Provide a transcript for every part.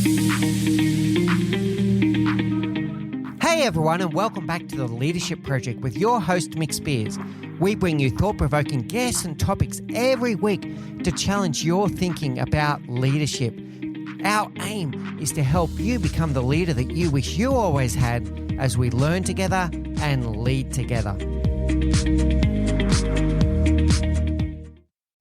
Hey everyone, and welcome back to the Leadership Project with your host Mick Spears. We bring you thought-provoking guests and topics every week to challenge your thinking about leadership. Our aim is to help you become the leader that you wish you always had as we learn together and lead together.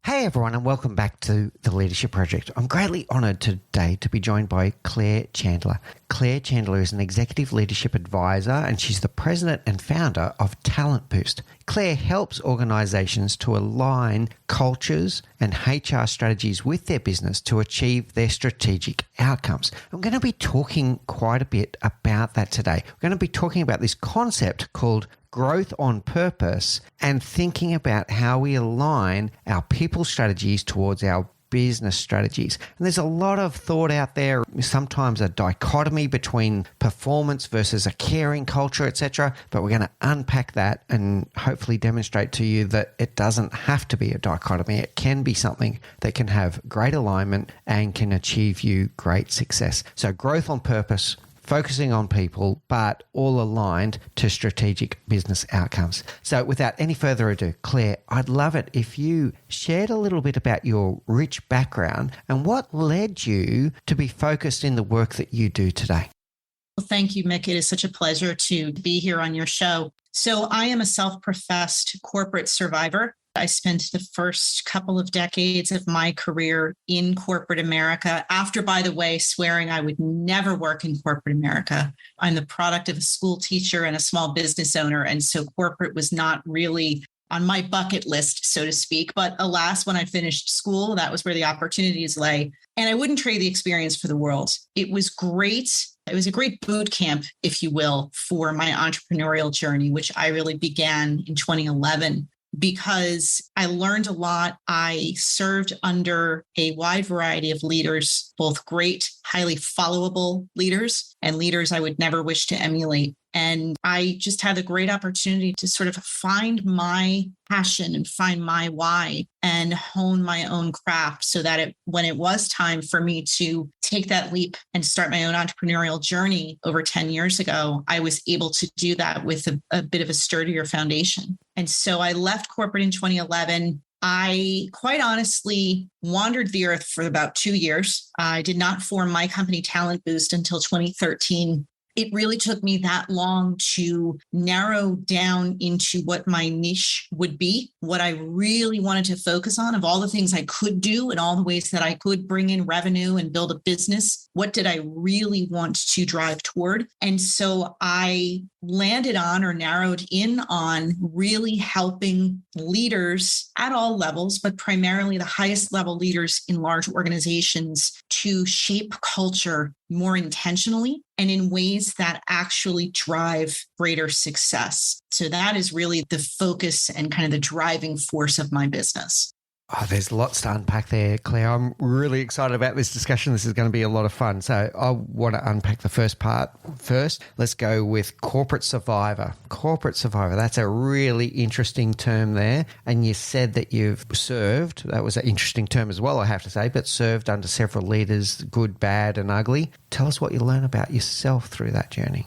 Hey everyone, and welcome back to the Leadership Project. I'm greatly honoured today to be joined by Claire Chandler. Claire Chandler is an executive leadership advisor, and she's the president and founder of Talent Boost. Claire helps organisations to align cultures and HR strategies with their business to achieve their strategic outcomes. I'm going to be talking quite a bit about that today. We're going to be talking about this concept called growth on purpose and thinking about how we align our people strategies towards our business strategies. And there's a lot of thought out there, sometimes a dichotomy between performance versus a caring culture, etc. But we're going to unpack that and hopefully demonstrate to you that it doesn't have to be a dichotomy. It can be something that can have great alignment and can achieve you great success. So growth on purpose, focusing on people, but all aligned to strategic business outcomes. So without any further ado, Claire, I'd love it if you shared a little bit about your rich background and what led you to be focused in the work that you do today. Well, thank you, Mick. It is such a pleasure to be here on your show. So I am a self-professed corporate survivor. I spent the first couple of decades of my career in corporate America after, by the way, swearing I would never work in corporate America. I'm the product of a school teacher and a small business owner. And so corporate was not really on my bucket list, so to speak. But alas, when I finished school, that was where the opportunities lay. And I wouldn't trade the experience for the world. It was great. It was a great boot camp, if you will, for my entrepreneurial journey, which I really began in 2011. Because I learned a lot. I served under a wide variety of leaders, both great, highly followable leaders and leaders I would never wish to emulate. And I just had a great opportunity to sort of find my passion and find my why and hone my own craft so that when it was time for me to take that leap and start my own entrepreneurial journey over 10 years ago, I was able to do that with a bit of a sturdier foundation. And so I left corporate in 2011. I quite honestly wandered the earth for about 2 years. I did not form my company Talent Boost until 2013. It really took me that long to narrow down into what my niche would be, what I really wanted to focus on of all the things I could do and all the ways that I could bring in revenue and build a business. What did I really want to drive toward? And so I landed on or narrowed in on really helping leaders at all levels, but primarily the highest level leaders in large organizations to shape culture more intentionally and in ways that actually drive greater success. So that is really the focus and kind of the driving force of my business. Oh, there's lots to unpack there, Claire. I'm really excited about this discussion. This is going to be a lot of fun. So I want to unpack the first part first. Let's go with corporate survivor. Corporate survivor, that's a really interesting term there. And you said that you've served, that was an interesting term as well, I have to say, but served under several leaders, good, bad, and ugly. Tell us what you learn about yourself through that journey.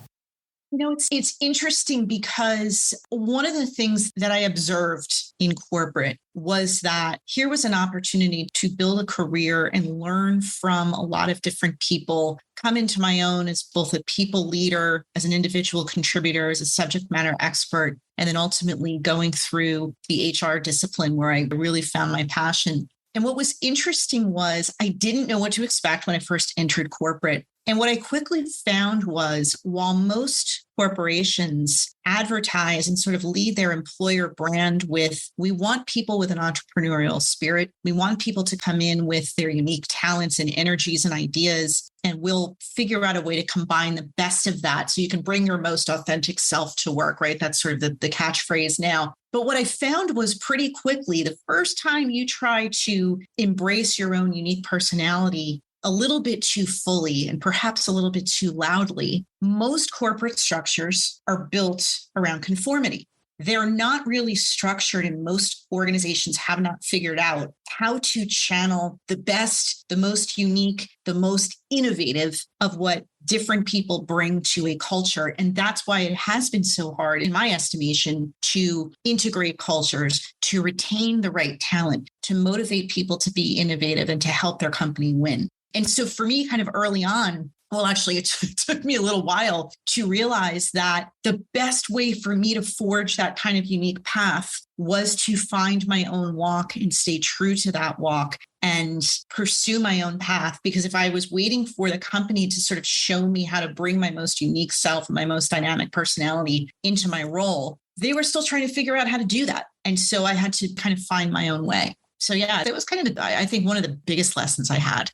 You know, it's interesting because one of the things that I observed in corporate was that here was an opportunity to build a career and learn from a lot of different people, come into my own as both a people leader, as an individual contributor, as a subject matter expert, and then ultimately going through the HR discipline where I really found my passion. And what was interesting was I didn't know what to expect when I first entered corporate. And what I quickly found was while most corporations advertise and sort of lead their employer brand with, we want people with an entrepreneurial spirit. We want people to come in with their unique talents and energies and ideas, and we'll figure out a way to combine the best of that so you can bring your most authentic self to work, right? That's sort of the catchphrase now. But what I found was pretty quickly, the first time you try to embrace your own unique personality, a little bit too fully and perhaps a little bit too loudly, most corporate structures are built around conformity. they're not really structured, and most organizations have not figured out how to channel the best, the most unique, the most innovative of what different people bring to a culture. And that's why it has been so hard, in my estimation, to integrate cultures, to retain the right talent, to motivate people to be innovative and to help their company win. And so for me, kind of early on, well, actually, it took me a little while to realize that the best way for me to forge that kind of unique path was to find my own walk and stay true to that walk and pursue my own path. Because if I was waiting for the company to sort of show me how to bring my most unique self, my most dynamic personality into my role, they were still trying to figure out how to do that. And so I had to kind of find my own way. So yeah, it was kind of, I think, one of the biggest lessons I had.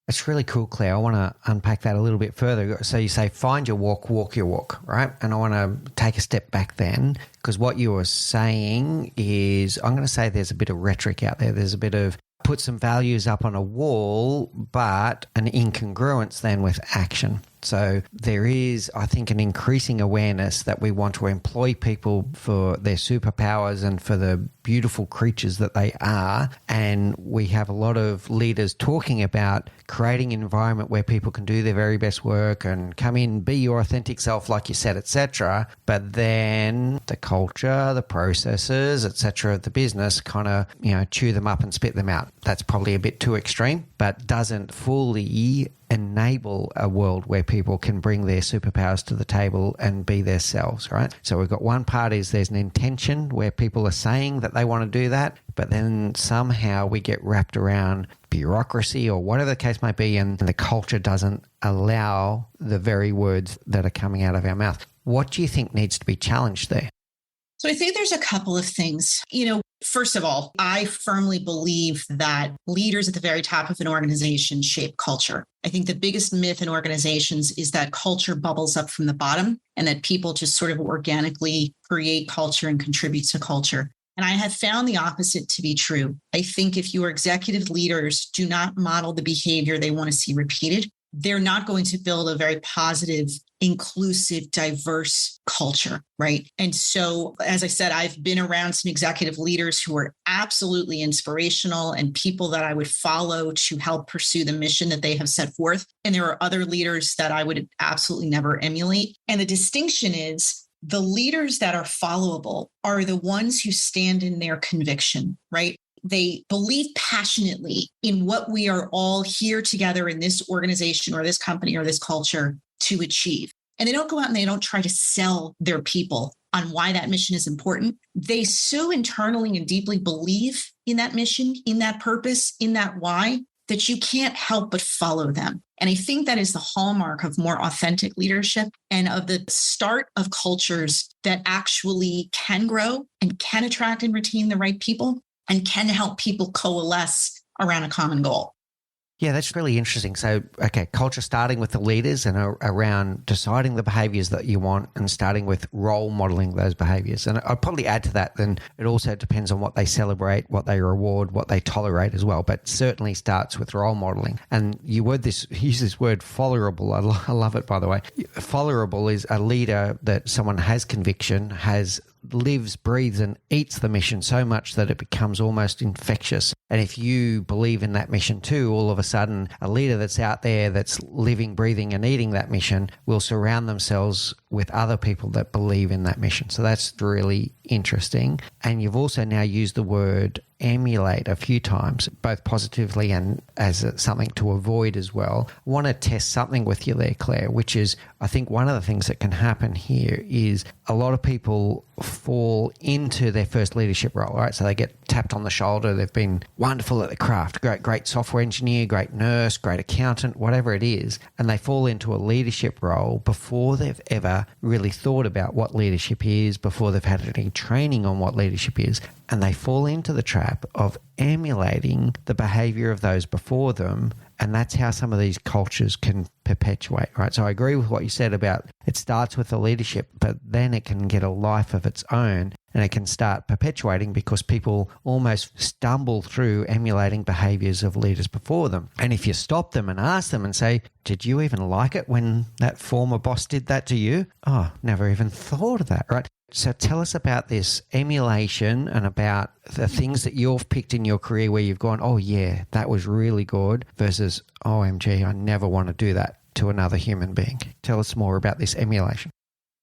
It's really cool, Claire. I want to unpack that a little bit further. So you say, find your walk, walk your walk, right? And I want to take a step back then, because what you were saying is, I'm going to say there's a bit of rhetoric out there. There's a bit of put some values up on a wall, but an incongruence then with action. So there is, I think, an increasing awareness that we want to employ people for their superpowers and for the beautiful creatures that they are. And we have a lot of leaders talking about creating an environment where people can do their very best work and come in, be your authentic self, like you said, etc. But then the culture, the processes, etc. of the business kind of, chew them up and spit them out. That's probably a bit too extreme, but doesn't fully enable a world where people can bring their superpowers to the table and be themselves, right? So we've got one part is there's an intention where people are saying that they want to do that, but then somehow we get wrapped around bureaucracy or whatever the case might be, and the culture doesn't allow the very words that are coming out of our mouth. What do you think needs to be challenged there? So I think there's a couple of things. First of all, I firmly believe that leaders at the very top of an organization shape culture. I think the biggest myth in organizations is that culture bubbles up from the bottom and that people just sort of organically create culture and contribute to culture. And I have found the opposite to be true. I think if your executive leaders do not model the behavior they want to see repeated, they're not going to build a very positive, inclusive, diverse culture, right? And so, as I said, I've been around some executive leaders who are absolutely inspirational and people that I would follow to help pursue the mission that they have set forth. And there are other leaders that I would absolutely never emulate. And the distinction is the leaders that are followable are the ones who stand in their conviction, right? They believe passionately in what we are all here together in this organization or this company or this culture to achieve. And they don't go out and they don't try to sell their people on why that mission is important. They so internally and deeply believe in that mission, in that purpose, in that why, that you can't help but follow them. And I think that is the hallmark of more authentic leadership and of the start of cultures that actually can grow and can attract and retain the right people and can help people coalesce around a common goal. Yeah, that's really interesting. So, okay, culture starting with the leaders and around deciding the behaviors that you want and starting with role modeling those behaviors. And I'd probably add to that, then it also depends on what they celebrate, what they reward, what they tolerate as well. But certainly starts with role modeling. And you use this word followable. I love it, by the way. Followable is a leader that someone has conviction, lives, breathes, and eats the mission so much that it becomes almost infectious. And if you believe in that mission too, all of a sudden, a leader that's out there that's living, breathing, and eating that mission will surround themselves with other people that believe in that mission. So that's really interesting. And you've also now used the word emulate a few times, both positively and as something to avoid as well. I want to test something with you there, Claire, which is, I think one of the things that can happen here is a lot of people fall into their first leadership role, right? So they get tapped on the shoulder. They've been wonderful at the craft, great software engineer, great nurse, great accountant, whatever it is. And they fall into a leadership role before they've ever really thought about what leadership is, before they've had any training on what leadership is. And they fall into the trap of emulating the behavior of those before them. And that's how some of these cultures can perpetuate, right? So I agree with what you said about it starts with the leadership, but then it can get a life of its own and it can start perpetuating because people almost stumble through emulating behaviors of leaders before them. And if you stop them and ask them and say, did you even like it when that former boss did that to you? Oh, never even thought of that, right? So tell us about this emulation and about the things that you've picked in your career where you've gone, oh yeah, that was really good, versus, OMG, I never want to do that to another human being. Tell us more about this emulation.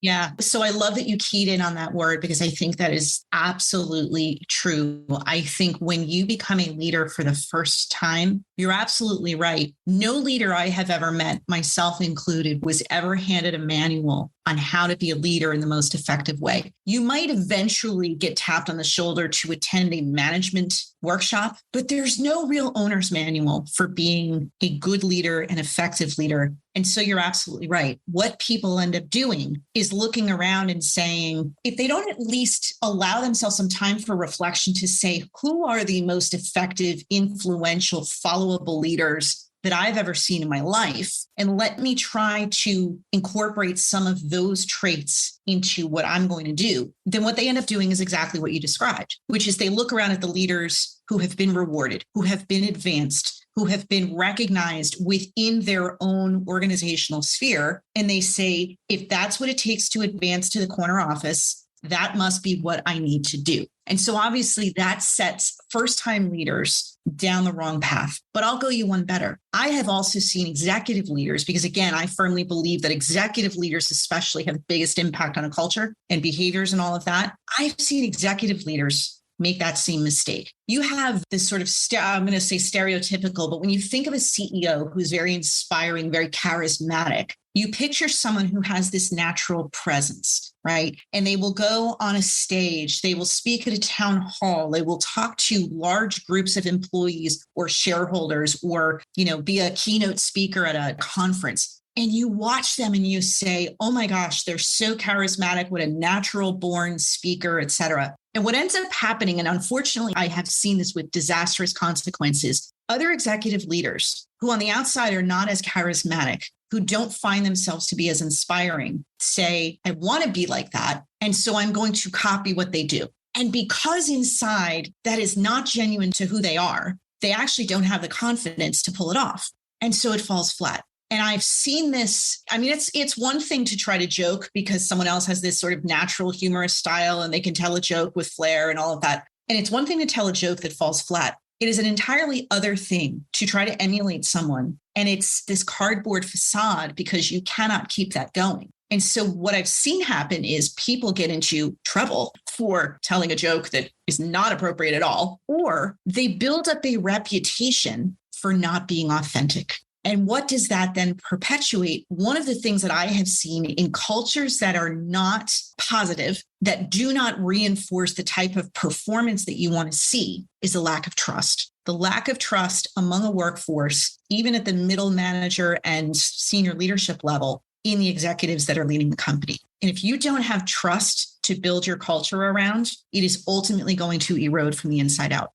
Yeah. So I love that you keyed in on that word because I think that is absolutely true. I think when you become a leader for the first time, you're absolutely right. No leader I have ever met, myself included, was ever handed a manual on how to be a leader in the most effective way. You might eventually get tapped on the shoulder to attend a management workshop, but there's no real owner's manual for being a good leader, an effective leader. And so you're absolutely right. What people end up doing is looking around and saying, if they don't at least allow themselves some time for reflection to say, who are the most effective, influential, followable leaders that I've ever seen in my life? And let me try to incorporate some of those traits into what I'm going to do. Then what they end up doing is exactly what you described, which is they look around at the leaders who have been rewarded, who have been advanced, who have been recognized within their own organizational sphere. And they say, if that's what it takes to advance to the corner office, that must be what I need to do. And so obviously that sets first-time leaders down the wrong path. But I'll go you one better. I have also seen executive leaders, because again, I firmly believe that executive leaders especially have the biggest impact on a culture and behaviors and all of that. I've seen executive leaders make that same mistake. You have this sort of, I'm going to say stereotypical, but when you think of a CEO who's very inspiring, very charismatic, you picture someone who has this natural presence, right? And they will go on a stage, they will speak at a town hall, they will talk to large groups of employees or shareholders, or, be a keynote speaker at a conference. And you watch them and you say, oh my gosh, they're so charismatic, what a natural born speaker, et cetera. And what ends up happening, and unfortunately, I have seen this with disastrous consequences, other executive leaders who on the outside are not as charismatic, who don't find themselves to be as inspiring, say, I want to be like that. And so I'm going to copy what they do. And because inside that is not genuine to who they are, they actually don't have the confidence to pull it off. And so it falls flat. And I've seen this. I mean, it's one thing to try to joke because someone else has this sort of natural humorous style and they can tell a joke with flair and all of that. And it's one thing to tell a joke that falls flat. It is an entirely other thing to try to emulate someone. And it's this cardboard facade because you cannot keep that going. And so what I've seen happen is people get into trouble for telling a joke that is not appropriate at all, or they build up a reputation for not being authentic. And what does that then perpetuate? One of the things that I have seen in cultures that are not positive, that do not reinforce the type of performance that you want to see, is the lack of trust. The lack of trust among a workforce, even at the middle manager and senior leadership level, in the executives that are leading the company. And if you don't have trust to build your culture around, it is ultimately going to erode from the inside out.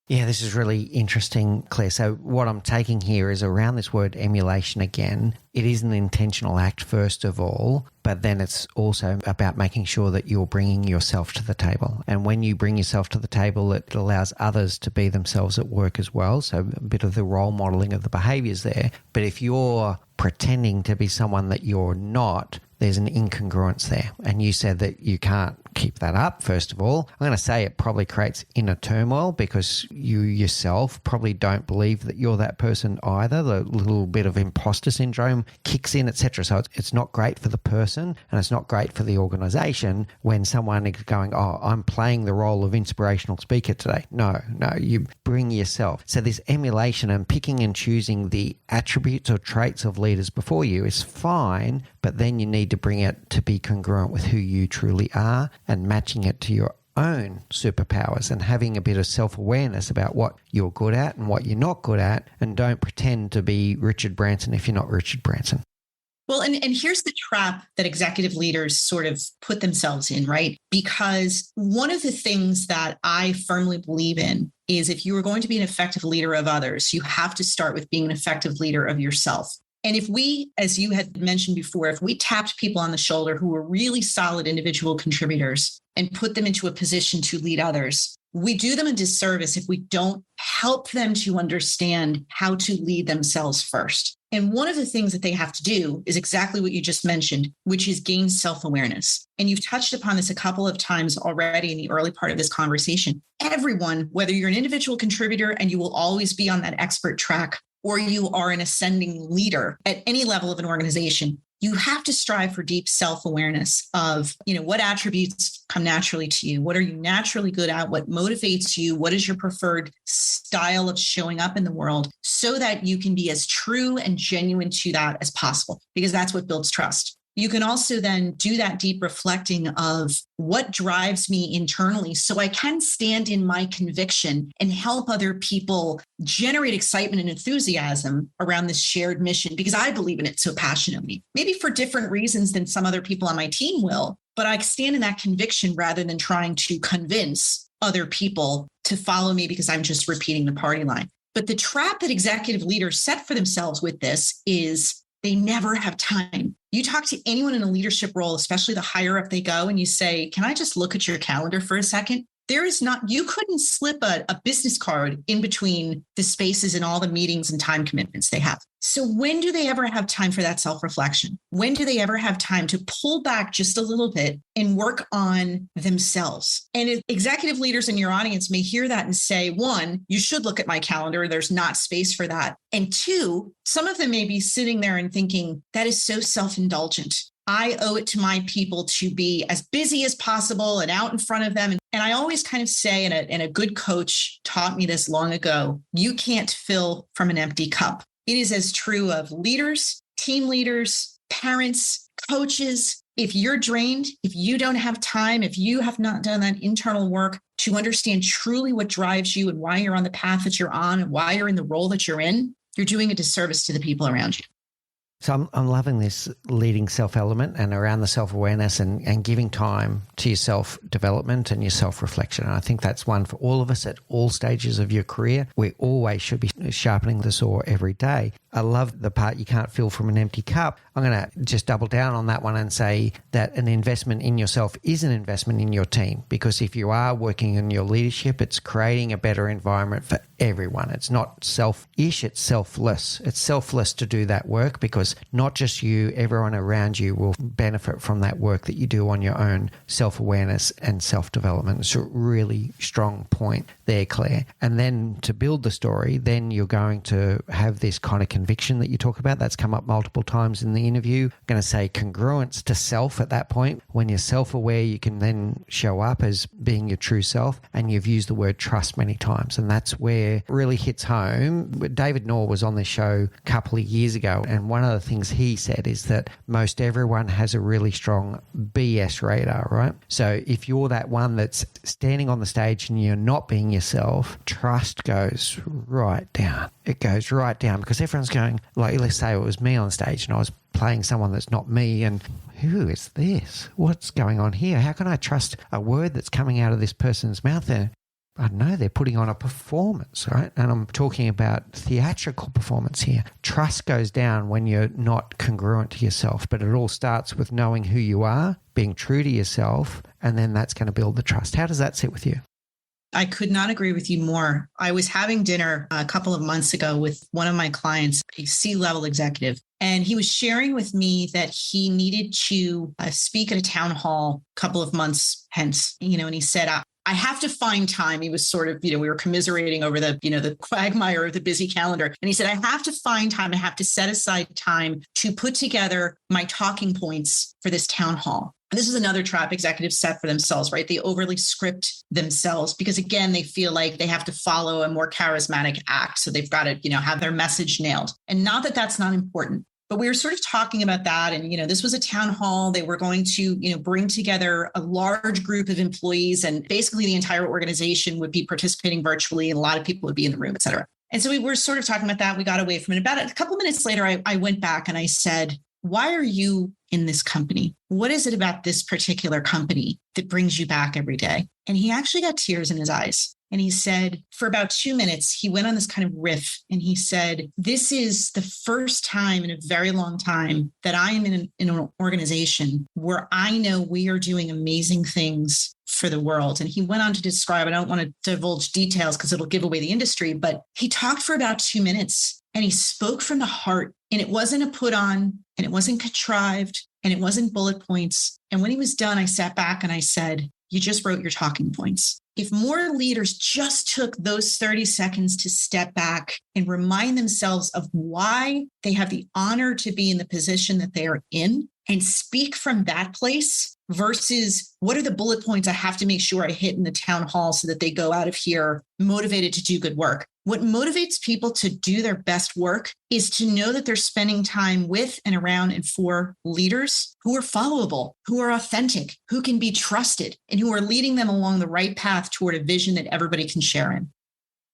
Yeah, this is really interesting, Claire. So what I'm taking here is around this word emulation again. It is an intentional act, first of all, but then it's also about making sure that you're bringing yourself to the table. And when you bring yourself to the table, it allows others to be themselves at work as well. So a bit of the role modeling of the behaviors there. But if you're pretending to be someone that you're not, there's an incongruence there. And you said that you can't keep that up, first of all. I'm going to say it probably creates inner turmoil because you yourself probably don't believe that you're that person either. The little bit of imposter syndrome kicks in, etc. So it's not great for the person and it's not great for the organization when someone is going, oh, I'm playing the role of inspirational speaker today. No, you bring yourself. So this emulation and picking and choosing the attributes or traits of leaders before you is fine, but then you need to bring it to be congruent with who you truly are and matching it to your own superpowers and having a bit of self-awareness about what you're good at and what you're not good at, and don't pretend to be Richard Branson if you're not Richard Branson. Well, and here's the trap that executive leaders sort of put themselves in, right? Because one of the things that I firmly believe in is if you are going to be an effective leader of others, you have to start with being an effective leader of yourself. And if we, as you had mentioned before, if we tapped people on the shoulder who were really solid individual contributors and put them into a position to lead others, we do them a disservice if we don't help them to understand how to lead themselves first. And one of the things that they have to do is exactly what you just mentioned, which is gain self-awareness. And you've touched upon this a couple of times already in the early part of this conversation. Everyone, whether you're an individual contributor and you will always be on that expert track, or you are an ascending leader at any level of an organization, you have to strive for deep self-awareness of, what attributes come naturally to you? What are you naturally good at? What motivates you? What is your preferred style of showing up in the world so that you can be as true and genuine to that as possible? Because that's what builds trust. You can also then do that deep reflecting of what drives me internally so I can stand in my conviction and help other people generate excitement and enthusiasm around this shared mission because I believe in it so passionately, maybe for different reasons than some other people on my team will, but I stand in that conviction rather than trying to convince other people to follow me because I'm just repeating the party line. But the trap that executive leaders set for themselves with this is they never have time. You talk to anyone in a leadership role, especially the higher up they go, and you say, can I just look at your calendar for a second? You couldn't slip a business card in between the spaces and all the meetings and time commitments they have. So when do they ever have time for that self-reflection? When do they ever have time to pull back just a little bit and work on themselves? And executive leaders in your audience may hear that and say, one, you should look at my calendar. There's not space for that. And two, some of them may be sitting there and thinking, that is so self-indulgent. I owe it to my people to be as busy as possible and out in front of them. And I always kind of say, and a good coach taught me this long ago, you can't fill from an empty cup. It is as true of leaders, team leaders, parents, coaches. If you're drained, if you don't have time, if you have not done that internal work to understand truly what drives you and why you're on the path that you're on and why you're in the role that you're in, you're doing a disservice to the people around you. So I'm loving this leading self element and around the self-awareness and giving time to your self-development and your self-reflection. And I think that's one for all of us at all stages of your career. We always should be sharpening the saw every day. I love the part you can't fill from an empty cup. I'm going to just double down on that one and say that an investment in yourself is an investment in your team, because if you are working in your leadership, it's creating a better environment for everyone. It's not selfish, it's selfless. It's selfless to do that work because not just you, everyone around you will benefit from that work that you do on your own self-awareness and self-development. It's a really strong point there, Claire. And then to build the story, then you're going to have this kind of conviction that you talk about. That's come up multiple times in the interview. I'm going to say congruence to self at that point. When you're self-aware, you can then show up as being your true self. And you've used the word trust many times. And that's where it really hits home. David Knorr was on this show a couple of years ago. And one of the things he said is that most everyone has a really strong BS radar, right? So if you're that one that's standing on the stage and you're not being yourself, trust goes right down. It goes right down because everyone's going, like, let's say it was me on stage and I was playing someone that's not me, and who is this? What's going on here? How can I trust a word that's coming out of this person's mouth? I don't know, they're putting on a performance, right? And I'm talking about theatrical performance here. Trust goes down when you're not congruent to yourself, but it all starts with knowing who you are, being true to yourself, and then that's going to build the trust. How does that sit with you? I could not agree with you more. I was having dinner a couple of months ago with one of my clients, a C-level executive, and he was sharing with me that he needed to speak at a town hall a couple of months hence, and he said, I have to find time. He was sort of, we were commiserating over the quagmire of the busy calendar. And he said, I have to find time. I have to set aside time to put together my talking points for this town hall. And this is another trap executives set for themselves, right? They overly script themselves because, again, they feel like they have to follow a more charismatic act. So they've got to, have their message nailed. And not that that's not important. But we were sort of talking about that. And, this was a town hall. They were going to, bring together a large group of employees, and basically the entire organization would be participating virtually. And a lot of people would be in the room, et cetera. And so we were sort of talking about that. We got away from it. About a couple of minutes later, I went back and I said, why are you in this company? What is it about this particular company that brings you back every day? And he actually got tears in his eyes. And he said, for about 2 minutes, he went on this kind of riff. And he said, this is the first time in a very long time that I am in an organization where I know we are doing amazing things for the world. And he went on to describe, I don't want to divulge details because it'll give away the industry, but he talked for about 2 minutes and he spoke from the heart. And it wasn't a put on, and it wasn't contrived, and it wasn't bullet points. And when he was done, I sat back and I said, you just wrote your talking points. If more leaders just took those 30 seconds to step back and remind themselves of why they have the honor to be in the position that they are in and speak from that place versus what are the bullet points I have to make sure I hit in the town hall so that they go out of here motivated to do good work. What motivates people to do their best work is to know that they're spending time with and around and for leaders who are followable, who are authentic, who can be trusted, and who are leading them along the right path toward a vision that everybody can share in.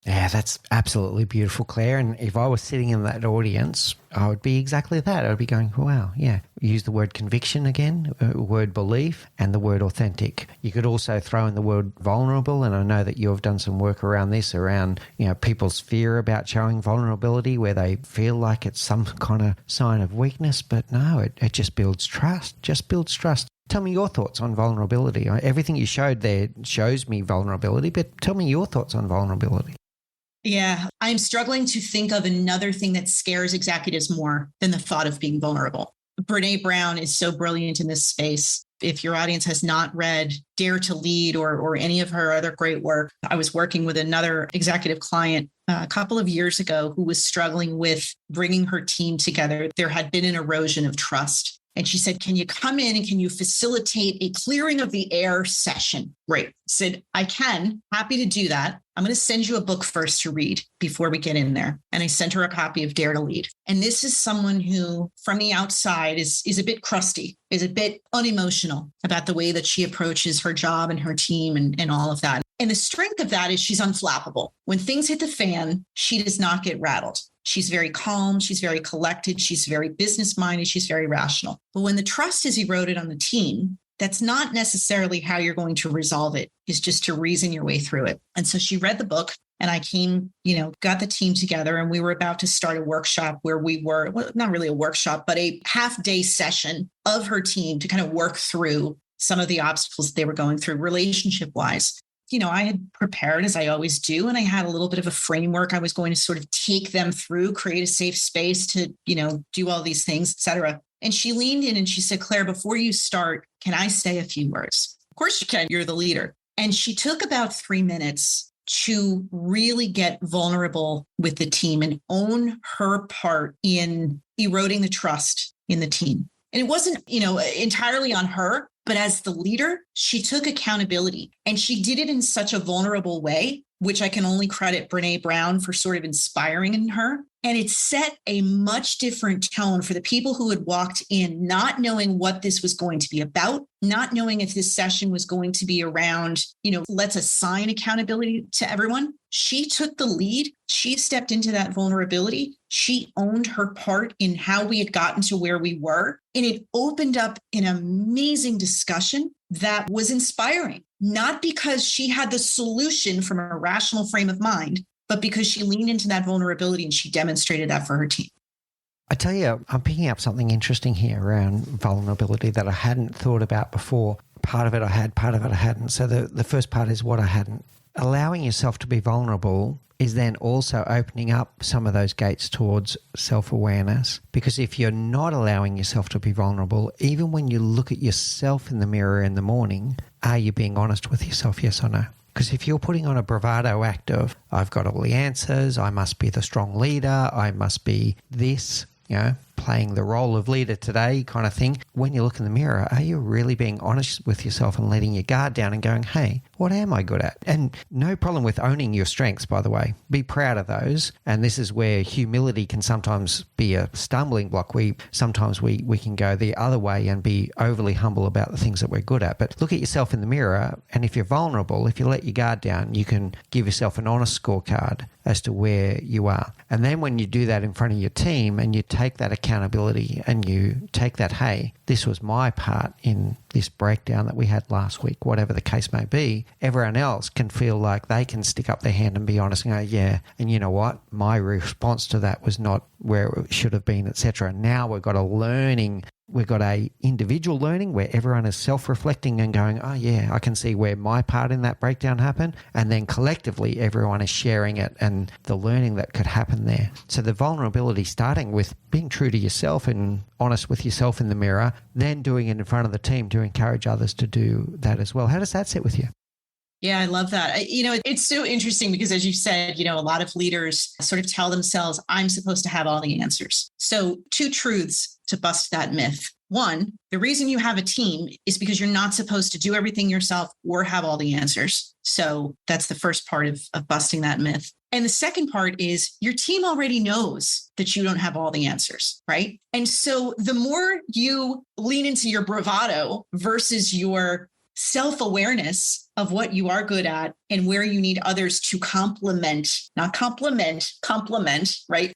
Yeah, that's absolutely beautiful, Claire. And if I was sitting in that audience, I would be exactly that. I would be going, wow, yeah. Use the word conviction again, word belief, and the word authentic. You could also throw in the word vulnerable. And I know that you've done some work around this, around, people's fear about showing vulnerability, where they feel like it's some kind of sign of weakness. But no, it just builds trust, Tell me your thoughts on vulnerability. Everything you showed there shows me vulnerability, but tell me your thoughts on vulnerability. Yeah, I'm struggling to think of another thing that scares executives more than the thought of being vulnerable. Brene Brown is so brilliant in this space. If your audience has not read Dare to Lead or any of her other great work, I was working with another executive client a couple of years ago who was struggling with bringing her team together. There had been an erosion of trust. And she said, can you come in and can you facilitate a clearing of the air session? Great. I said, I can. Happy to do that. I'm going to send you a book first to read before we get in there. And I sent her a copy of Dare to Lead. And this is someone who, from the outside, is a bit crusty, is a bit unemotional about the way that she approaches her job and her team and all of that. And the strength of that is she's unflappable. When things hit the fan, she does not get rattled. She's very calm. She's very collected. She's very business-minded. She's very rational. But when the trust is eroded on the team, that's not necessarily how you're going to resolve it, is just to reason your way through it. And so she read the book and I came, got the team together and we were about to start a workshop where we were, well, not really a workshop, but a half-day session of her team to kind of work through some of the obstacles they were going through relationship-wise. I had prepared as I always do, and I had a little bit of a framework I was going to sort of take them through, create a safe space to, do all these things, et cetera. And she leaned in and she said, Claire, before you start, can I say a few words? Of course you can. You're the leader. And she took about 3 minutes to really get vulnerable with the team and own her part in eroding the trust in the team. And it wasn't, entirely on her. But as the leader, she took accountability and she did it in such a vulnerable way, which I can only credit Brene Brown for sort of inspiring in her. And it set a much different tone for the people who had walked in, not knowing what this was going to be about, not knowing if this session was going to be around, let's assign accountability to everyone. She took the lead. She stepped into that vulnerability. She owned her part in how we had gotten to where we were. And it opened up an amazing discussion that was inspiring, not because she had the solution from a rational frame of mind, but because she leaned into that vulnerability and she demonstrated that for her team. I tell you, I'm picking up something interesting here around vulnerability that I hadn't thought about before. Part of it I had, part of it I hadn't. So the first part is what I hadn't. Allowing yourself to be vulnerable is then also opening up some of those gates towards self-awareness. Because if you're not allowing yourself to be vulnerable, even when you look at yourself in the mirror in the morning, are you being honest with yourself, yes or no? Because if you're putting on a bravado act of, I've got all the answers, I must be the strong leader, I must be this, playing the role of leader today kind of thing, when you look in the mirror, are you really being honest with yourself and letting your guard down and going, hey, what am I good at? And no problem with owning your strengths, by the way. Be proud of those. And this is where humility can sometimes be a stumbling block. Sometimes we can go the other way and be overly humble about the things that we're good at. But look at yourself in the mirror, and if you're vulnerable, if you let your guard down, you can give yourself an honest scorecard as to where you are. And then when you do that in front of your team and you take that accountability and you take that, hey, this was my part in this breakdown that we had last week, whatever the case may be, everyone else can feel like they can stick up their hand and be honest and go, yeah, and you know what? My response to that was not where it should have been, etc. Now we've got a learning We've got a individual learning where everyone is self-reflecting and going, oh yeah, I can see where my part in that breakdown happened. And then collectively, everyone is sharing it and the learning that could happen there. So the vulnerability starting with being true to yourself and honest with yourself in the mirror, then doing it in front of the team to encourage others to do that as well. How does that sit with you? Yeah, I love that. It's so interesting because as you said, a lot of leaders sort of tell themselves, I'm supposed to have all the answers. So 2 truths to bust that myth. 1, the reason you have a team is because you're not supposed to do everything yourself or have all the answers. So that's the first part of busting that myth. And the second part is your team already knows that you don't have all the answers, right? And so the more you lean into your bravado versus your self-awareness of what you are good at and where you need others to complement, right?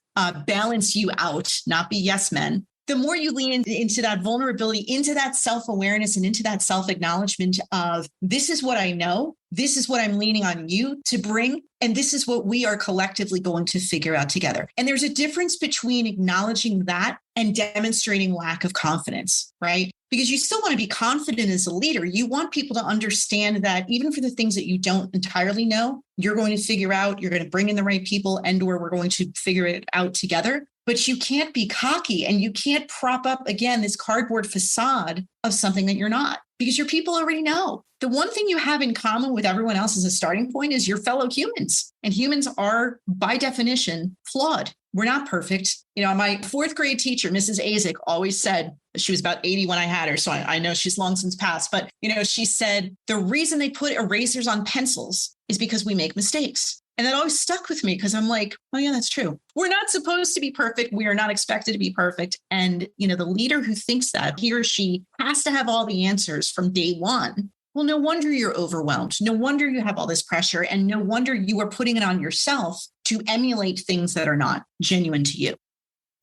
Balance you out, not be yes men. The more you lean into that vulnerability, into that self-awareness and into that self-acknowledgement of this is what I know, this is what I'm leaning on you to bring, and this is what we are collectively going to figure out together. And there's a difference between acknowledging that and demonstrating lack of confidence, right? Because you still want to be confident as a leader. You want people to understand that even for the things that you don't entirely know, you're going to figure out, you're going to bring in the right people and/or we're going to figure it out together. But you can't be cocky and you can't prop up, again, this cardboard facade of something that you're not because your people already know. The one thing you have in common with everyone else as a starting point is your fellow humans. And humans are, by definition, flawed. We're not perfect. My 4th grade teacher, Mrs. Azik, always said, she was about 80 when I had her, so I know she's long since passed, but she said, the reason they put erasers on pencils is because we make mistakes. And that always stuck with me because I'm like, oh yeah, that's true. We're not supposed to be perfect. We are not expected to be perfect. And, the leader who thinks that he or she has to have all the answers from day one. Well, no wonder you're overwhelmed. No wonder you have all this pressure and no wonder you are putting it on yourself to emulate things that are not genuine to you.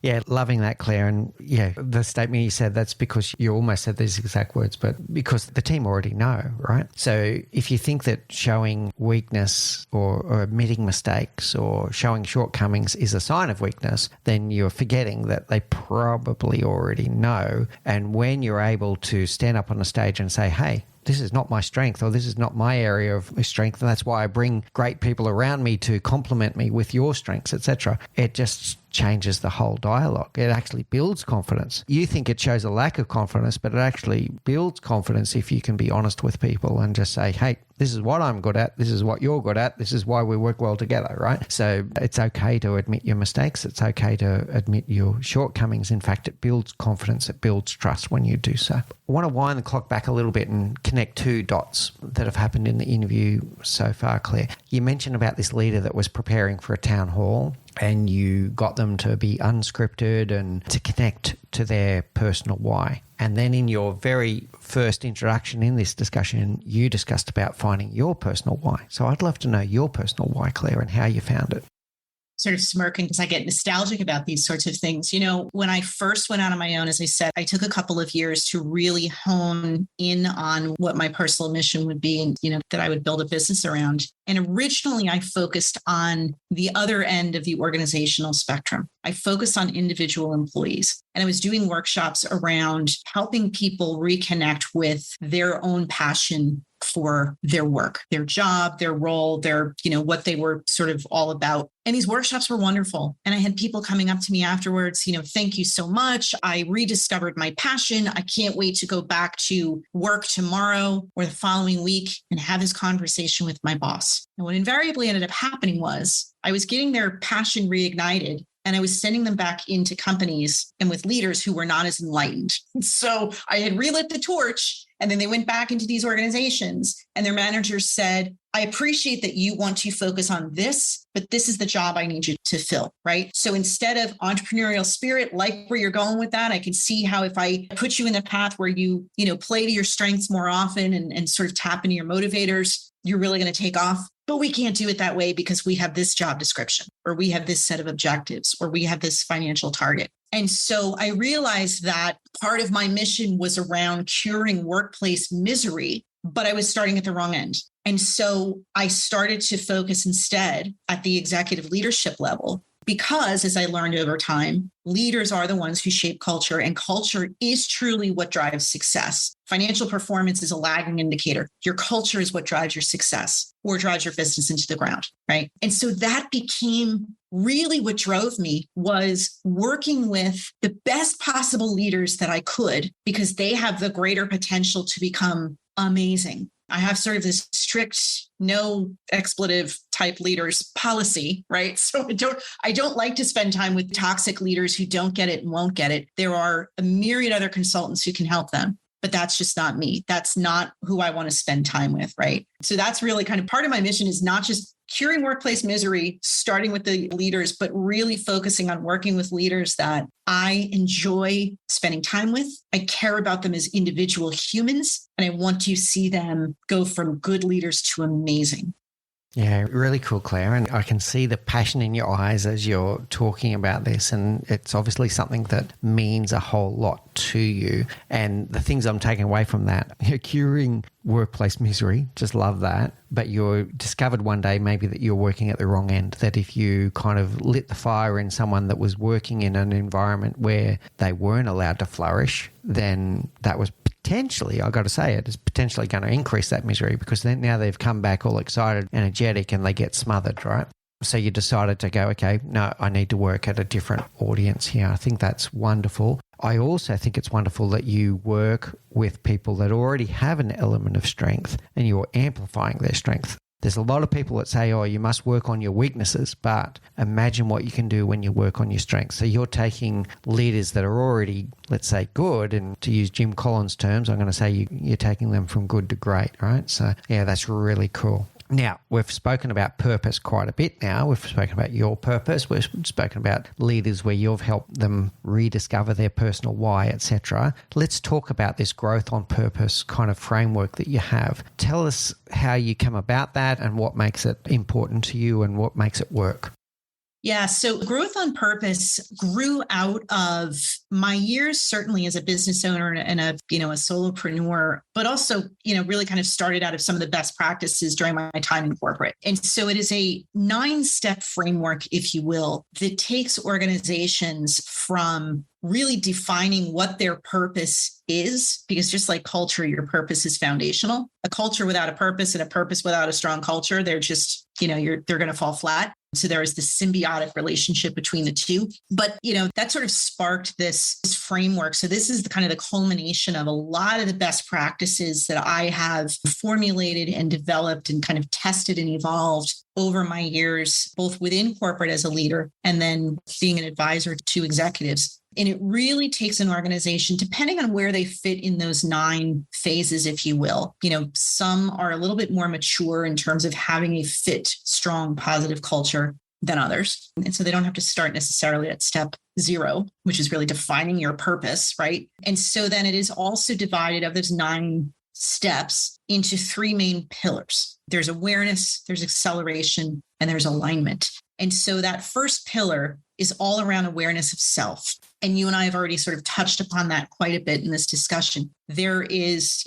Yeah, loving that, Claire. And yeah, the statement you said, that's because you almost said these exact words, but because the team already know, right? So if you think that showing weakness or admitting mistakes or showing shortcomings is a sign of weakness, then you're forgetting that they probably already know. And when you're able to stand up on a stage and say, hey, this is not my strength or this is not my area of strength, and that's why I bring great people around me to complement me with your strengths, etc. It just changes the whole dialogue. It actually builds confidence. You think it shows a lack of confidence, but it actually builds confidence if you can be honest with people and just say, hey, this is what I'm good at. This is what you're good at. This is why we work well together, right? So it's okay to admit your mistakes. It's okay to admit your shortcomings. In fact, it builds confidence. It builds trust when you do so. I want to wind the clock back a little bit and connect 2 dots that have happened in the interview so far, Claire. You mentioned about this leader that was preparing for a town hall and you got them to be unscripted and to connect to their personal why. And then in your very first introduction in this discussion, you discussed about finding your personal why. So I'd love to know your personal why, Claire, and how you found it. Sort of smirking because I get nostalgic about these sorts of things. When I first went out on my own, as I said, I took a couple of years to really hone in on what my personal mission would be and, that I would build a business around. And originally I focused on the other end of the organizational spectrum. I focused on individual employees and I was doing workshops around helping people reconnect with their own passion for their work, their job, their role, their, what they were sort of all about. And these workshops were wonderful. And I had people coming up to me afterwards, thank you so much. I rediscovered my passion. I can't wait to go back to work tomorrow or the following week and have this conversation with my boss. And what invariably ended up happening was I was getting their passion reignited. And I was sending them back into companies and with leaders who were not as enlightened. So I had relit the torch and then they went back into these organizations and their managers said, I appreciate that you want to focus on this, but this is the job I need you to fill, right? So instead of entrepreneurial spirit, like where you're going with that, I can see how if I put you in the path where you play to your strengths more often and sort of tap into your motivators, you're really going to take off. But we can't do it that way because we have this job description or we have this set of objectives or we have this financial target. And so I realized that part of my mission was around curing workplace misery, but I was starting at the wrong end. And so I started to focus instead at the executive leadership level Because, as I learned over time, leaders are the ones who shape culture, and culture is truly what drives success. Financial performance is a lagging indicator. Your culture is what drives your success or drives your business into the ground, right? And so that became really what drove me, was working with the best possible leaders that I could, because they have the greater potential to become amazing. I have sort of this strict no expletive type leaders policy, right? So I don't like to spend time with toxic leaders who don't get it and won't get it. There are a myriad other consultants who can help them, but that's just not me. That's not who I want to spend time with, right? So that's really kind of part of my mission, is not just curing workplace misery, starting with the leaders, but really focusing on working with leaders that I enjoy spending time with. I care about them as individual humans, and I want to see them go from good leaders to amazing. Yeah, really cool, Claire. And I can see the passion in your eyes as you're talking about this. And it's obviously something that means a whole lot to you. And the things I'm taking away from that, you're curing workplace misery, just love that. But you discovered one day maybe that you're working at the wrong end, that if you kind of lit the fire in someone that was working in an environment where they weren't allowed to flourish, then that was potentially, I've got to say it, is potentially going to increase that misery, because then now they've come back all excited, energetic, and they get smothered, right? So you decided to go, okay, no, I need to work at a different audience here. I think that's wonderful. I also think it's wonderful that you work with people that already have an element of strength and you're amplifying their strength. There's a lot of people that say, oh, you must work on your weaknesses, but imagine what you can do when you work on your strengths. So you're taking leaders that are already, let's say, good, and to use Jim Collins' terms, I'm going to say you're taking them from good to great, right? So yeah, that's really cool. Now, we've spoken about purpose quite a bit now. We've spoken about your purpose. We've spoken about leaders where you've helped them rediscover their personal why, etc. Let's talk about this growth on purpose kind of framework that you have. Tell us how you come about that and what makes it important to you and what makes it work. Yeah. So growth on purpose grew out of my years, certainly as a business owner and a solopreneur, but also, really kind of started out of some of the best practices during my time in corporate. And so it is a 9-step framework, if you will, that takes organizations from really defining what their purpose is, because just like culture, your purpose is foundational. A culture without a purpose and a purpose without a strong culture, they're just, they're going to fall flat. So there is this symbiotic relationship between the two. But, that sort of sparked this framework. So this is the kind of the culmination of a lot of the best practices that I have formulated and developed and kind of tested and evolved over my years, both within corporate as a leader and then being an advisor to executives. And it really takes an organization, depending on where they fit in those 9 phases, if you will. Some are a little bit more mature in terms of having a fit, strong, positive culture than others. And so they don't have to start necessarily at step 0, which is really defining your purpose, right? And so then it is also divided of those 9 steps into 3 main pillars. There's awareness, there's acceleration, and there's alignment. And so that first pillar is all around awareness of self. And you and I have already sort of touched upon that quite a bit in this discussion. There is,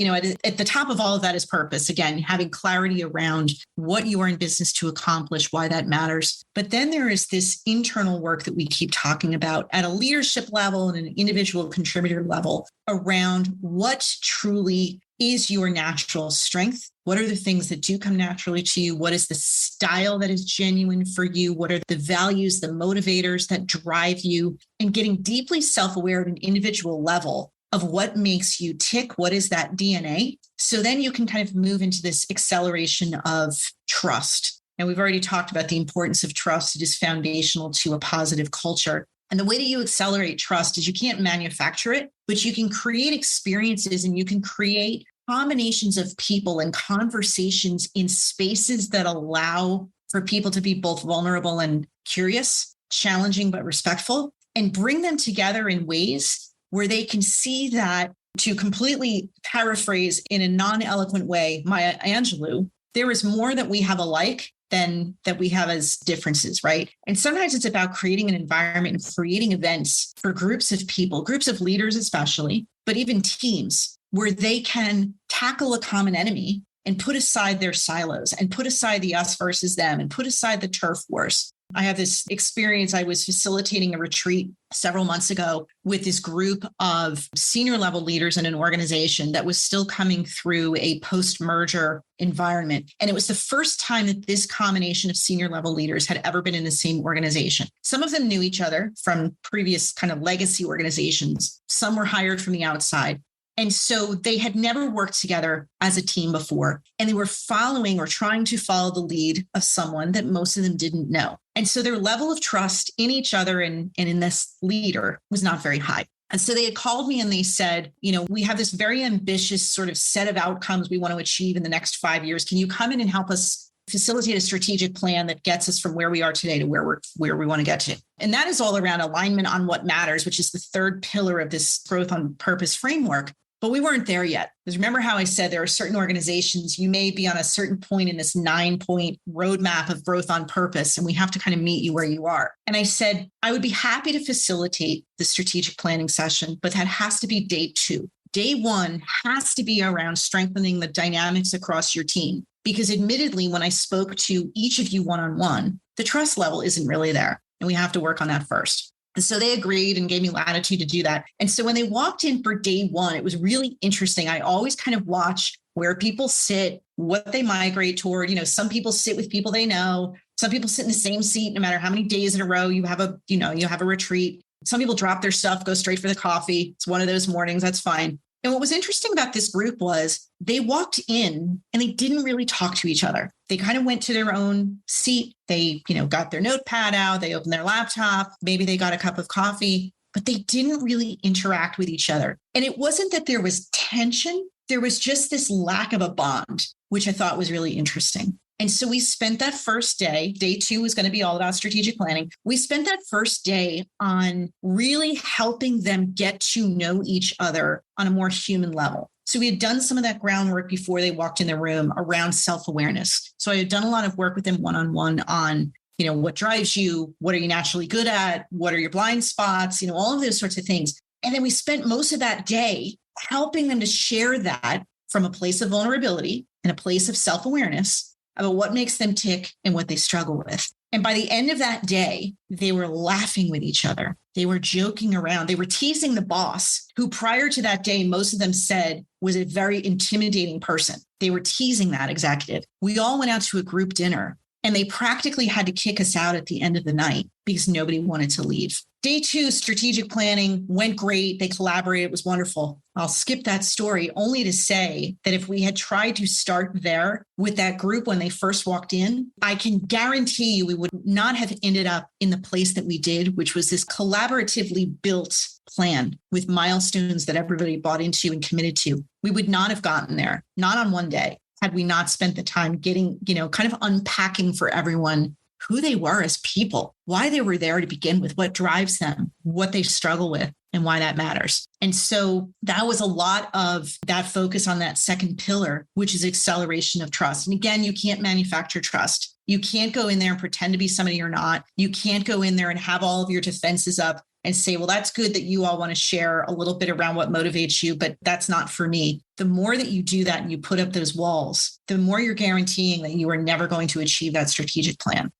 at the top of all of that is purpose. Again, having clarity around what you are in business to accomplish, why that matters. But then there is this internal work that we keep talking about at a leadership level and an individual contributor level around what truly is your natural strength. What are the things that do come naturally to you? What is the style that is genuine for you? What are the values, the motivators that drive you? And getting deeply self-aware at an individual level of what makes you tick. What is that DNA? So then you can kind of move into this acceleration of trust. And we've already talked about the importance of trust. It is foundational to a positive culture. And the way that you accelerate trust is you can't manufacture it, but you can create experiences and you can create combinations of people and conversations in spaces that allow for people to be both vulnerable and curious, challenging but respectful, and bring them together in ways where they can see that, to completely paraphrase in a non-eloquent way, Maya Angelou, there is more that we have alike than that we have as differences, right? And sometimes it's about creating an environment and creating events for groups of people, groups of leaders especially, but even teams, where they can tackle a common enemy and put aside their silos and put aside the us versus them and put aside the turf wars I have this experience. I was facilitating a retreat several months ago with this group of senior level leaders in an organization that was still coming through a post-merger environment. And it was the first time that this combination of senior level leaders had ever been in the same organization. Some of them knew each other from previous kind of legacy organizations. Some were hired from the outside. And so they had never worked together as a team before, and they were following or trying to follow the lead of someone that most of them didn't know. And so their level of trust in each other and in this leader was not very high. And so they had called me and they said, we have this very ambitious sort of set of outcomes we want to achieve in the next 5 years. Can you come in and help us facilitate a strategic plan that gets us from where we are today to where we want to get to? And that is all around alignment on what matters, which is the third pillar of this growth on purpose framework. But we weren't there yet. Because remember how I said there are certain organizations, you may be on a certain point in this 9-point roadmap of growth on purpose, and we have to kind of meet you where you are. And I said, I would be happy to facilitate the strategic planning session, but that has to be day 2. Day 1 has to be around strengthening the dynamics across your team. Because admittedly, when I spoke to each of you one-on-one, the trust level isn't really there. And we have to work on that first. And so they agreed and gave me latitude to do that. And so when they walked in for day 1, it was really interesting. I always kind of watch where people sit, what they migrate toward. Some people sit with people they know. Some people sit in the same seat, no matter how many days in a row you have a retreat. Some people drop their stuff, go straight for the coffee. It's one of those mornings. That's fine. And what was interesting about this group was they walked in and they didn't really talk to each other. They kind of went to their own seat. They, got their notepad out. They opened their laptop. Maybe they got a cup of coffee, but they didn't really interact with each other. And it wasn't that there was tension. There was just this lack of a bond, which I thought was really interesting. And so we spent that first day, day 2 was going to be all about strategic planning. We spent that first day on really helping them get to know each other on a more human level. So we had done some of that groundwork before they walked in the room around self-awareness. So I had done a lot of work with them one-on-one on, what drives you? What are you naturally good at? What are your blind spots? All of those sorts of things. And then we spent most of that day helping them to share that from a place of vulnerability and a place of self-awareness about what makes them tick and what they struggle with. And by the end of that day, they were laughing with each other. They were joking around. They were teasing the boss, who prior to that day, most of them said was a very intimidating person. They were teasing that executive. We all went out to a group dinner, and they practically had to kick us out at the end of the night because nobody wanted to leave. Day 2, strategic planning went great. They collaborated. It was wonderful. I'll skip that story only to say that if we had tried to start there with that group when they first walked in, I can guarantee you we would not have ended up in the place that we did, which was this collaboratively built plan with milestones that everybody bought into and committed to. We would not have gotten there, not on one day, had we not spent the time getting, kind of unpacking for everyone who they were as people, why they were there to begin with, what drives them, what they struggle with, and why that matters. And so that was a lot of that focus on that second pillar, which is acceleration of trust. And again, you can't manufacture trust. You can't go in there and pretend to be somebody you're not. You can't go in there and have all of your defenses up and say, well, that's good that you all want to share a little bit around what motivates you, but that's not for me. The more that you do that and you put up those walls, the more you're guaranteeing that you are never going to achieve that strategic plan.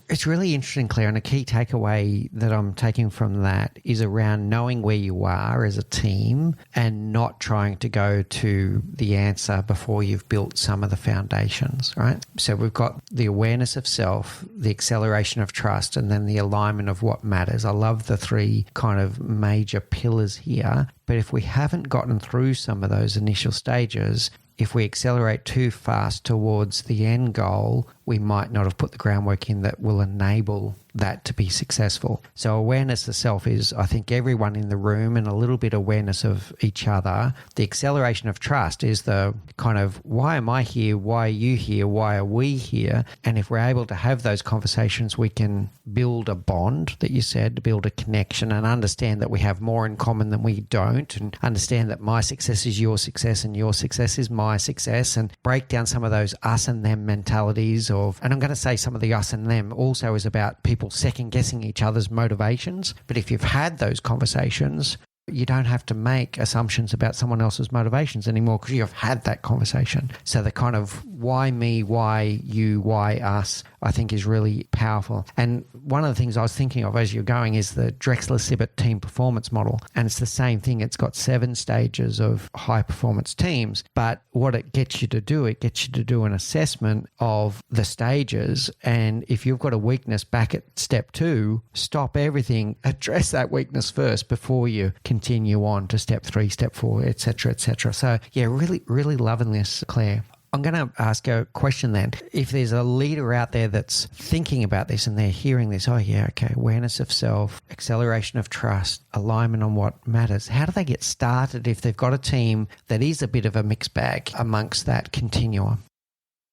It's really interesting, Claire, and a key takeaway that I'm taking from that is around knowing where you are as a team and not trying to go to the answer before you've built some of the foundations, right? So we've got the awareness of self, the acceleration of trust, and then the alignment of what matters. I love the 3 kind of major pillars here, but if we haven't gotten through some of those initial stages, if we accelerate too fast towards the end goal, we might not have put the groundwork in that will enable that to be successful. So awareness of self is, I think, everyone in the room and a little bit awareness of each other. The acceleration of trust is the kind of, why am I here? Why are you here? Why are we here? And if we're able to have those conversations, we can build a bond that you said, build a connection and understand that we have more in common than we don't, and understand that my success is your success and your success is my success, and break down some of those us and them mentalities of, and I'm going to say some of the us and them also is about people second guessing each other's motivations. But if you've had those conversations, you don't have to make assumptions about someone else's motivations anymore because you've had that conversation. So the kind of why me, why you, why us I think is really powerful. And one of the things I was thinking of as you're going is the Drexler-Sibbett team performance model. And it's the same thing. It's got 7 stages of high performance teams. But what it gets you to do, it gets you to do an assessment of the stages. And if you've got a weakness back at step 2, stop everything, address that weakness first before you continue on to step 3, step 4, et cetera, et cetera. So yeah, really, really loving this, Claire. I'm going to ask a question then. If there's a leader out there that's thinking about this and they're hearing this, oh yeah, okay, awareness of self, acceleration of trust, alignment on what matters, how do they get started if they've got a team that is a bit of a mixed bag amongst that continuum?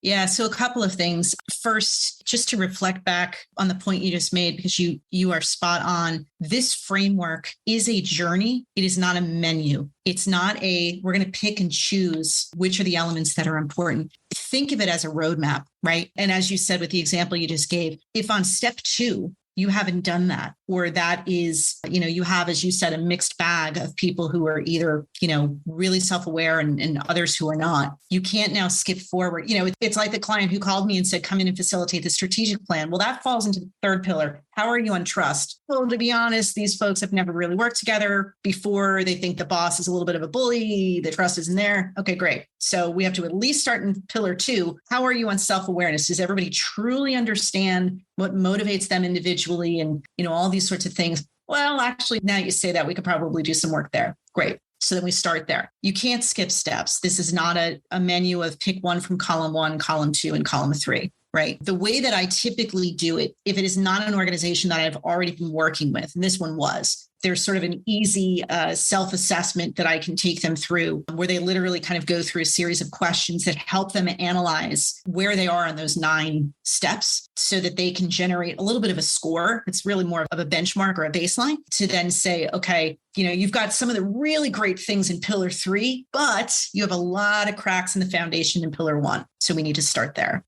Yeah, so a couple of things. First, just to reflect back on the point you just made, because you are spot on. This framework is a journey. It is not a menu. It's not we're going to pick and choose which are the elements that are important. Think of it as a roadmap, right? And as you said with the example you just gave, if on step 2, you haven't done that, or that is, you have, as you said, a mixed bag of people who are either, really self-aware and others who are not. You can't now skip forward. It's like the client who called me and said, come in and facilitate the strategic plan. Well, that falls into the 3rd pillar. How are you on trust? Well, to be honest, these folks have never really worked together before. They think the boss is a little bit of a bully. The trust isn't there. Okay, great. So we have to at least start in pillar 2. How are you on self-awareness? Does everybody truly understand what motivates them individually and, all these sorts of things? Well, actually, now you say that, we could probably do some work there. Great. So then we start there. You can't skip steps. This is not a menu of pick one from column 1, column 2, and column 3. Right. The way that I typically do it, if it is not an organization that I've already been working with, and this one was, there's sort of an easy self-assessment that I can take them through where they literally kind of go through a series of questions that help them analyze where they are on those 9 steps so that they can generate a little bit of a score. It's really more of a benchmark or a baseline to then say, okay, you've got some of the really great things in pillar 3, but you have a lot of cracks in the foundation in pillar 1. So we need to start there.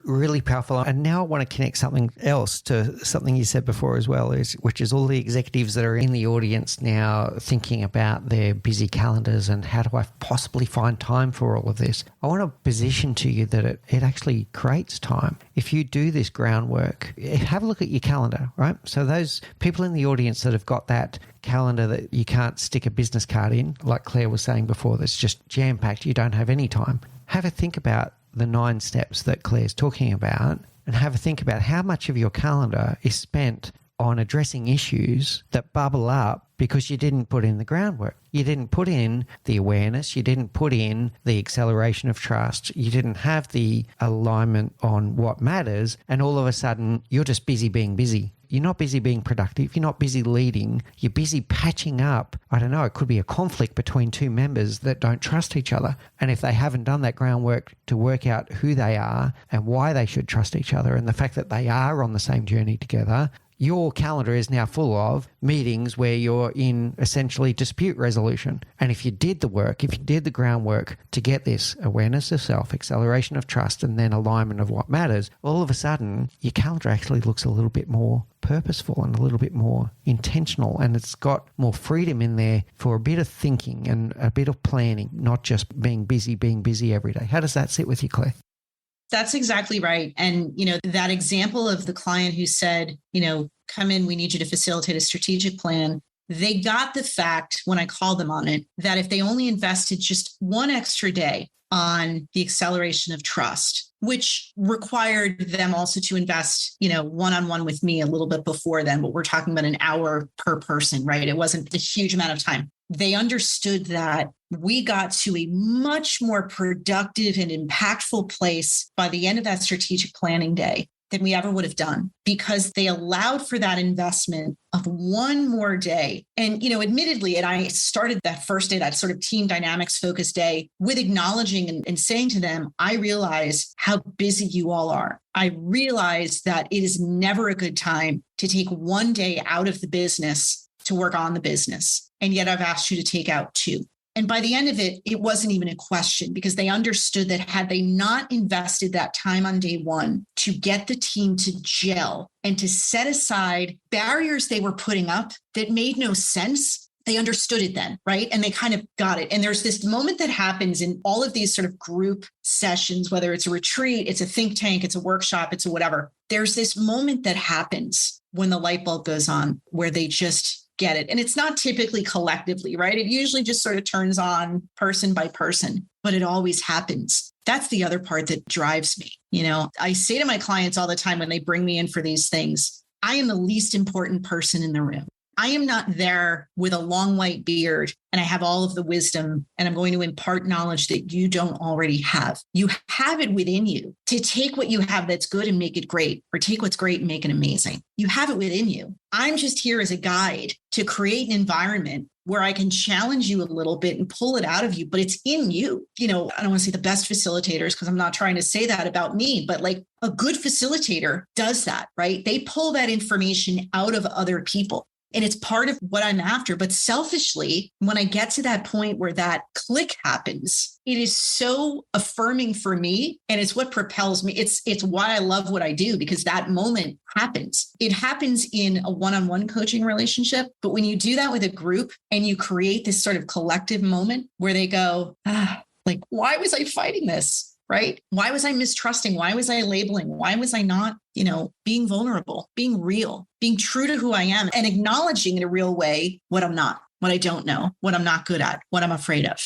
Really powerful. And now I want to connect something else to something you said before as well, which is all the executives that are in the audience now thinking about their busy calendars and how do I possibly find time for all of this? I want to position to you that it actually creates time. If you do this groundwork, have a look at your calendar, right? So those people in the audience that have got that calendar that you can't stick a business card in, like Claire was saying before, that's just jam-packed, you don't have any time. Have a think about the 9 steps that Claire's talking about and have a think about how much of your calendar is spent on addressing issues that bubble up because you didn't put in the groundwork. You didn't put in the awareness. You didn't put in the acceleration of trust. You didn't have the alignment on what matters. And all of a sudden, you're just busy being busy. You're not busy being productive. You're not busy leading. You're busy patching up. I don't know. It could be a conflict between 2 members that don't trust each other. And if they haven't done that groundwork to work out who they are and why they should trust each other and the fact that they are on the same journey together, your calendar is now full of meetings where you're in essentially dispute resolution. And if you did the work, if you did the groundwork to get this awareness of self, acceleration of trust, and then alignment of what matters, all of a sudden your calendar actually looks a little bit more purposeful and a little bit more intentional. And it's got more freedom in there for a bit of thinking and a bit of planning, not just being busy every day. How does that sit with you, Claire? That's exactly right. And, that example of the client who said, come in, we need you to facilitate a strategic plan. They got the fact when I called them on it, that if they only invested just 1 extra day on the acceleration of trust, which required them also to invest, one-on-one with me a little bit before then, but we're talking about an hour per person, right? It wasn't a huge amount of time. They understood that we got to a much more productive and impactful place by the end of that strategic planning day than we ever would have done because they allowed for that investment of 1 more day. And, admittedly, and I started that first day, that sort of team dynamics focused day with acknowledging and saying to them, I realize how busy you all are. I realize that it is never a good time to take 1 day out of the business to work on the business. And yet I've asked you to take out 2. And by the end of it, it wasn't even a question because they understood that had they not invested that time on day 1 to get the team to gel and to set aside barriers they were putting up that made no sense, they understood it then, right? And they kind of got it. And there's this moment that happens in all of these sort of group sessions, whether it's a retreat, it's a think tank, it's a workshop, it's a whatever. There's this moment that happens when the light bulb goes on where they just get it. And it's not typically collectively, right? It usually just sort of turns on person by person, but it always happens. That's the other part that drives me. I say to my clients all the time when they bring me in for these things, I am the least important person in the room. I am not there with a long white beard and I have all of the wisdom and I'm going to impart knowledge that you don't already have. You have it within you to take what you have that's good and make it great, or take what's great and make it amazing. You have it within you. I'm just here as a guide to create an environment where I can challenge you a little bit and pull it out of you, but it's in you. I don't want to say the best facilitators because I'm not trying to say that about me, but like a good facilitator does that, right? They pull that information out of other people. And it's part of what I'm after. But selfishly, when I get to that point where that click happens, it is so affirming for me. And it's what propels me. It's why I love what I do, because that moment happens. It happens in a one-on-one coaching relationship. But when you do that with a group and you create this sort of collective moment where they go, like, why was I fighting this? Right? Why was I mistrusting? Why was I labeling? Why was I not, being vulnerable, being real, being true to who I am, and acknowledging in a real way what I'm not, what I don't know, what I'm not good at, what I'm afraid of.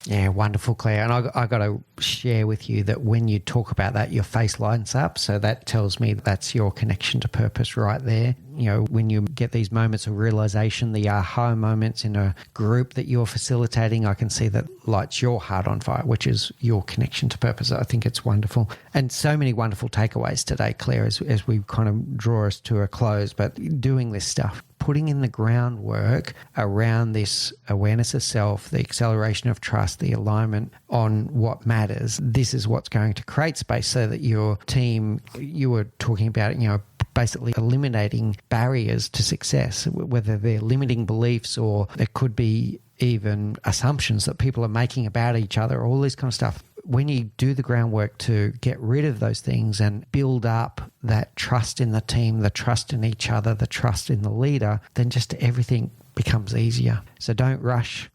Yeah, wonderful, Claire. And I got to share with you that when you talk about that, your face lights up. So that tells me that's your connection to purpose right there. When you get these moments of realization, the aha moments in a group that you're facilitating, I can see that lights your heart on fire, which is your connection to purpose. I think it's wonderful. And so many wonderful takeaways today, Claire, as we kind of draw us to a close. But doing this stuff, putting in the groundwork around this awareness of self, the acceleration of trust, the alignment on what matters, this is what's going to create space so that your team, you were talking about it, basically eliminating barriers to success, whether they're limiting beliefs or there could be even assumptions that people are making about each other, all this kind of stuff. When you do the groundwork to get rid of those things and build up that trust in the team, the trust in each other, the trust in the leader, then just everything becomes easier. So don't rush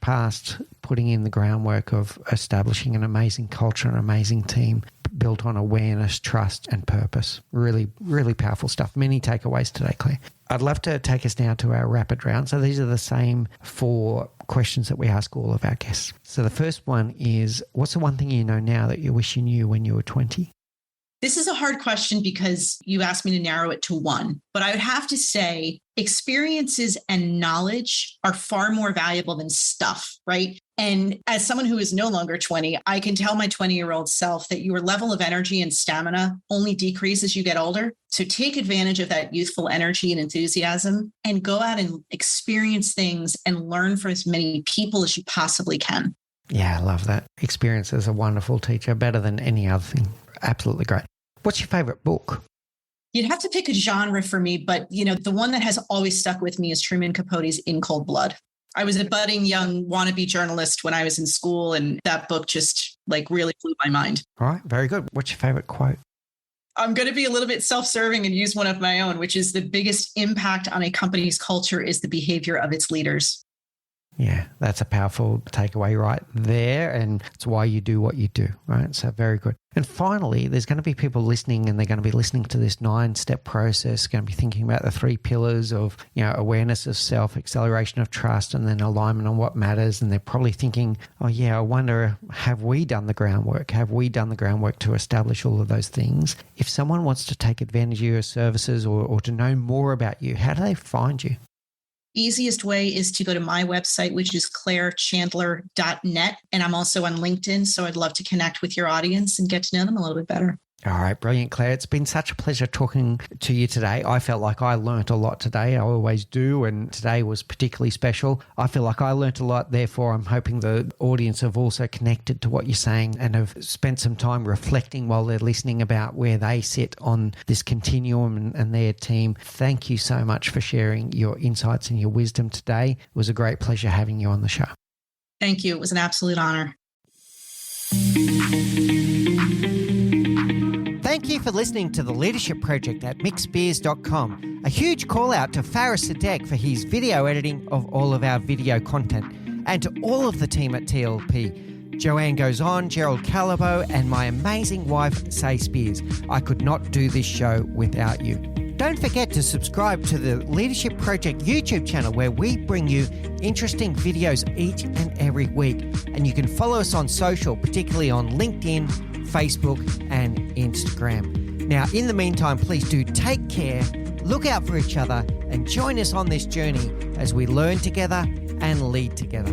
past putting in the groundwork of establishing an amazing culture, an amazing team built on awareness, trust, and purpose. Really, really powerful stuff. Many takeaways today, Claire. I'd love to take us now to our rapid round. So these are the same 4 questions that we ask all of our guests. So the first one is, what's the one thing you know now that you wish you knew when you were 20? This is a hard question because you asked me to narrow it to one, but I would have to say experiences and knowledge are far more valuable than stuff, right? And as someone who is no longer 20, I can tell my 20-year-old self that your level of energy and stamina only decreases as you get older. So take advantage of that youthful energy and enthusiasm and go out and experience things and learn from as many people as you possibly can. Yeah, I love that. Experience is a wonderful teacher, better than any other thing. Absolutely great. What's your favorite book? You'd have to pick a genre for me, but the one that has always stuck with me is Truman Capote's In Cold Blood. I was a budding young wannabe journalist when I was in school, and that book just really blew my mind. All right, very good. What's your favorite quote? I'm going to be a little bit self-serving and use one of my own, which is the biggest impact on a company's culture is the behavior of its leaders. Yeah, that's a powerful takeaway right there. And it's why you do what you do, right? So very good. And finally, there's going to be people listening and they're going to be listening to this 9-step process, going to be thinking about the 3 pillars of, awareness of self, acceleration of trust, and then alignment on what matters. And they're probably thinking, oh yeah, I wonder, have we done the groundwork? Have we done the groundwork to establish all of those things? If someone wants to take advantage of your services or to know more about you, how do they find you? Easiest way is to go to my website, which is clairechandler.net. And I'm also on LinkedIn. So I'd love to connect with your audience and get to know them a little bit better. All right, brilliant, Claire. It's been such a pleasure talking to you today. I felt like I learnt a lot today. I always do, and today was particularly special. I feel like I learnt a lot. Therefore, I'm hoping the audience have also connected to what you're saying and have spent some time reflecting while they're listening about where they sit on this continuum and their team. Thank you so much for sharing your insights and your wisdom today. It was a great pleasure having you on the show. Thank you. It was an absolute honor. Thank you for listening to The Leadership Project at mixbeers.com. A huge call out to Faris Sadek for his video editing of all of our video content, and to all of the team at TLP. Joanne Goes On, Gerald Calabo, and my amazing wife, Say Spears. I could not do this show without you. Don't forget to subscribe to the Leadership Project YouTube channel, where we bring you interesting videos each and every week. And you can follow us on social, particularly on LinkedIn, Facebook, and Instagram. Now, in the meantime, please do take care, look out for each other, and join us on this journey as we learn together and lead together.